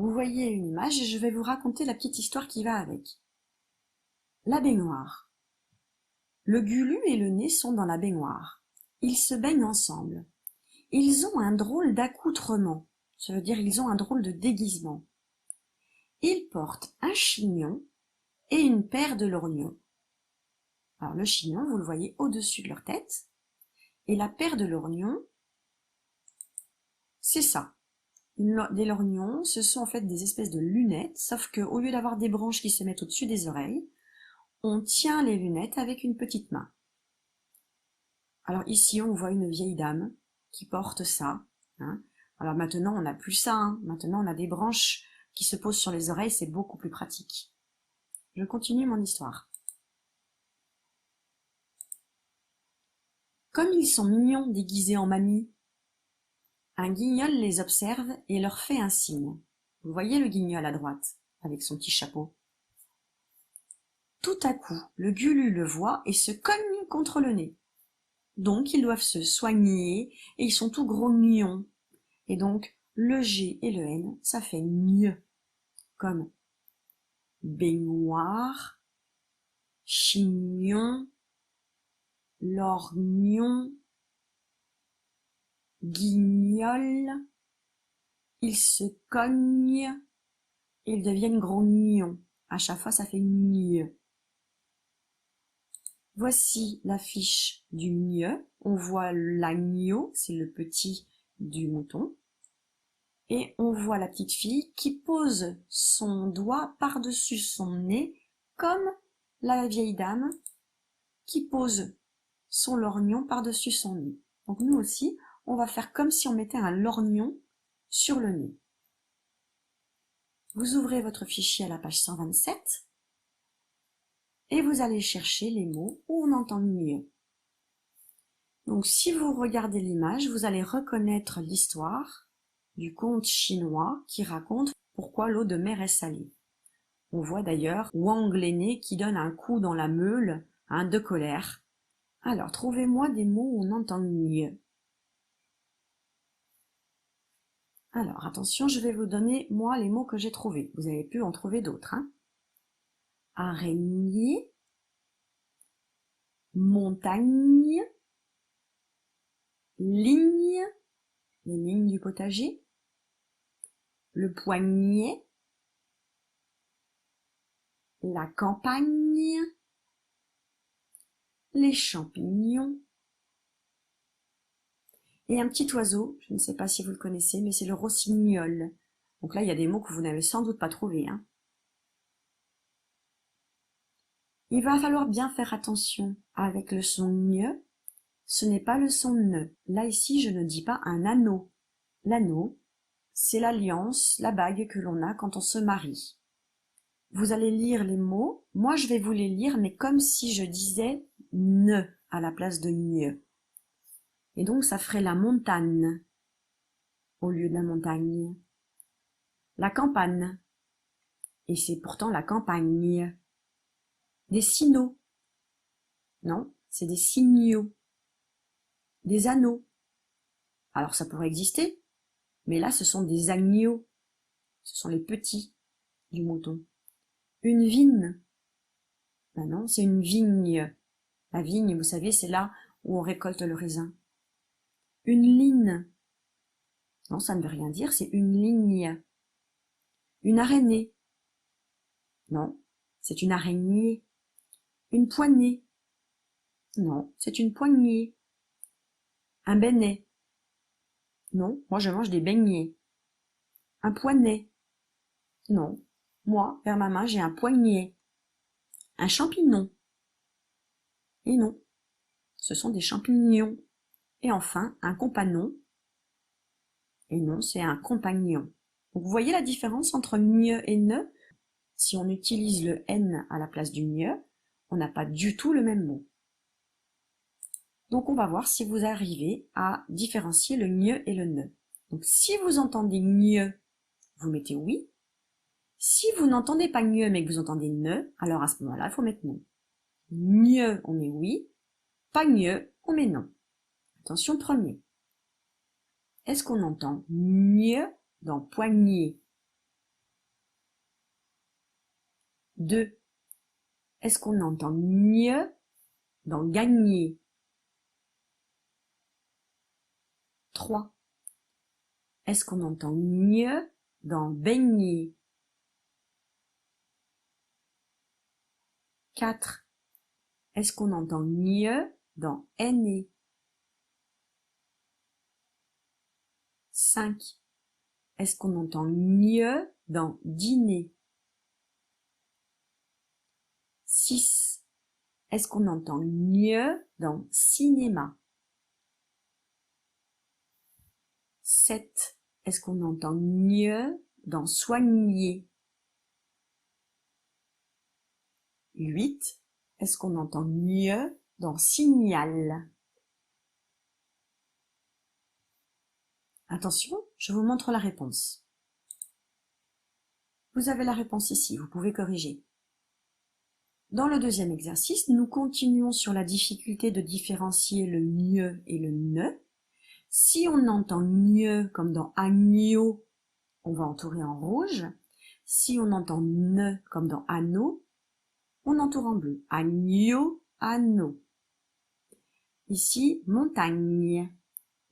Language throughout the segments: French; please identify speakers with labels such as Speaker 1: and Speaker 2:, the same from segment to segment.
Speaker 1: Vous voyez une image et je vais vous raconter la petite histoire qui va avec. La baignoire. Le gulu et le nez sont dans la baignoire. Ils se baignent ensemble. Ils ont un drôle d'accoutrement, ça veut dire ils ont un drôle de déguisement. Ils portent un chignon et une paire de lorgnons. Alors le chignon, vous le voyez au-dessus de leur tête, et la paire de lorgnons, c'est ça. Des lorgnons, ce sont en fait des espèces de lunettes, sauf qu'au lieu d'avoir des branches qui se mettent au-dessus des oreilles, on tient les lunettes avec une petite main. Alors ici, on voit une vieille dame qui porte ça. Hein. Alors maintenant, on n'a plus ça. Hein. Maintenant, on a des branches qui se posent sur les oreilles, c'est beaucoup plus pratique. Je continue mon histoire. Comme ils sont mignons déguisés en mamie, un guignol les observe et leur fait un signe. Vous voyez le guignol à droite, avec son petit chapeau. Tout à coup, le gulu le voit et se cogne contre le nez. Donc, ils doivent se soigner et ils sont tout grognons. Et donc, le G et le N, ça fait mieux. Comme baignoire, chignon, lorgnon, guignol. Ils se cognent et ils deviennent grognons. À chaque fois, ça fait mieux. Voici l'affiche du mieux. On voit l'agneau, c'est le petit du mouton. Et on voit la petite fille qui pose son doigt par-dessus son nez, comme la vieille dame qui pose son lorgnon par-dessus son nez. Donc nous aussi, on va faire comme si on mettait un lorgnon sur le nez. Vous ouvrez votre fichier à la page 127 et vous allez chercher les mots où on entend mieux. Donc si vous regardez l'image, vous allez reconnaître l'histoire du conte chinois qui raconte pourquoi l'eau de mer est salée. On voit d'ailleurs Wang l'aîné qui donne un coup dans la meule, de colère. Alors, trouvez-moi des mots où on entend mieux. Alors, attention, je vais vous donner, moi, les mots que j'ai trouvés. Vous avez pu en trouver d'autres. Hein. Araignée, montagne, ligne, les lignes du potager, le poignet, la campagne, les champignons, et un petit oiseau, je ne sais pas si vous le connaissez, mais c'est le rossignol. Donc là, il y a des mots que vous n'avez sans doute pas trouvés. Hein. Il va falloir bien faire attention avec le son gne, ce n'est pas le son ne. Là, ici, je ne dis pas un anneau. L'anneau, c'est l'alliance, la bague que l'on a quand on se marie. Vous allez lire les mots, moi je vais vous les lire, mais comme si je disais ne à la place de gne. Et donc ça ferait la montagne au lieu de la montagne. La campagne, et c'est pourtant la campagne. Des sineaux, non, c'est des signaux. Des anneaux, alors ça pourrait exister, mais là ce sont des agneaux, ce sont les petits du mouton. Une vigne, ben non, c'est une vigne. La vigne, vous savez, c'est là où on récolte le raisin. Une ligne, non, ça ne veut rien dire, c'est une ligne. Une araignée, non, c'est une araignée. Une poignée, non, c'est une poignée. Un beignet, non, moi je mange des beignets. Un poignet, non, moi, vers ma main, j'ai un poignet. Un champignon, et non, ce sont des champignons. Et enfin, un compagnon, et non, c'est un compagnon. Donc vous voyez la différence entre mieux et ne. Si on utilise le N à la place du mieux, on n'a pas du tout le même mot. Donc on va voir si vous arrivez à différencier le mieux et le ne. Donc si vous entendez mieux, vous mettez oui. Si vous n'entendez pas mieux mais que vous entendez ne, alors à ce moment-là, il faut mettre non. Mieux, on met oui. Pas mieux, on met non. Attention, premier. Est-ce qu'on entend mieux dans poignet? 2. Est-ce qu'on entend gne dans gagner? 3. Est-ce qu'on entend gne dans baigner? 4. Est-ce qu'on entend gne dans aîné? 5. Est-ce qu'on entend gne dans dîner? 6. Est-ce qu'on entend gne dans cinéma? 7. Est-ce qu'on entend gne dans soigner? 8. Est-ce qu'on entend gne dans signal? Attention, je vous montre la réponse. Vous avez la réponse ici, vous pouvez corriger. Dans le deuxième exercice, nous continuons sur la difficulté de différencier le gne et le ne. Si on entend gne comme dans agneau, on va entourer en rouge. Si on entend ne comme dans anneau, on entoure en bleu. Agneau, anneau. Ici, montagne.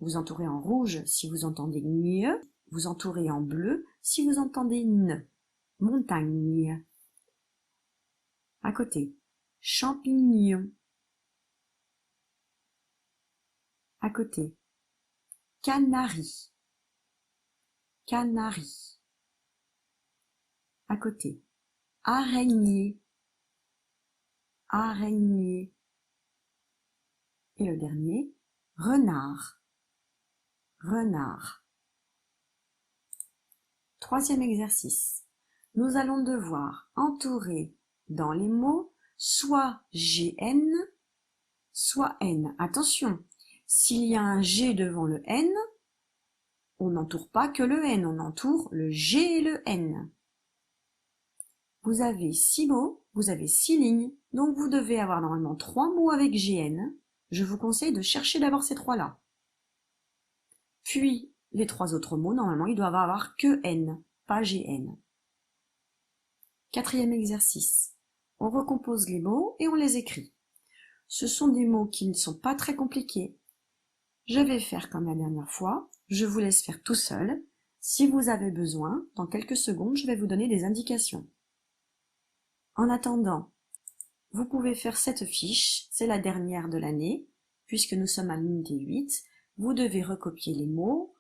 Speaker 1: Vous entourez en rouge si vous entendez gne, vous entourez en bleu si vous entendez ne. Montagne. À côté, champignon. À côté, canari. Canari. À côté, araignée. Araignée. Et le dernier, renard. Renard. Troisième exercice. Nous allons devoir entourer dans les mots soit GN, soit N. Attention, s'il y a un G devant le N, on n'entoure pas que le N, on entoure le G et le N. Vous avez 6 mots, vous avez 6 lignes, donc vous devez avoir normalement 3 mots avec GN. Je vous conseille de chercher d'abord ces 3-là. Puis, les 3 autres mots, normalement, ils doivent avoir que N, pas GN. Quatrième exercice. On recompose les mots et on les écrit. Ce sont des mots qui ne sont pas très compliqués. Je vais faire comme la dernière fois. Je vous laisse faire tout seul. Si vous avez besoin, dans quelques secondes, je vais vous donner des indications. En attendant, vous pouvez faire cette fiche. C'est la dernière de l'année. Puisque nous sommes à l'unité 8, vous devez recopier les mots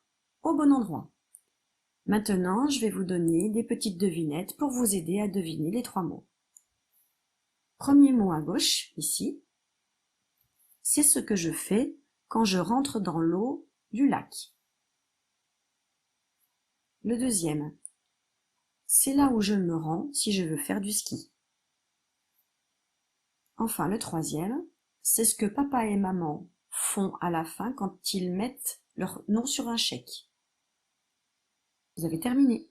Speaker 1: au bon endroit. Maintenant, je vais vous donner des petites devinettes pour vous aider à deviner les 3 mots. Premier mot à gauche, ici, c'est ce que je fais quand je rentre dans l'eau du lac. Le deuxième, c'est là où je me rends si je veux faire du ski. Enfin, le troisième, c'est ce que papa et maman font à la fin quand ils mettent leur nom sur un chèque. Vous avez terminé.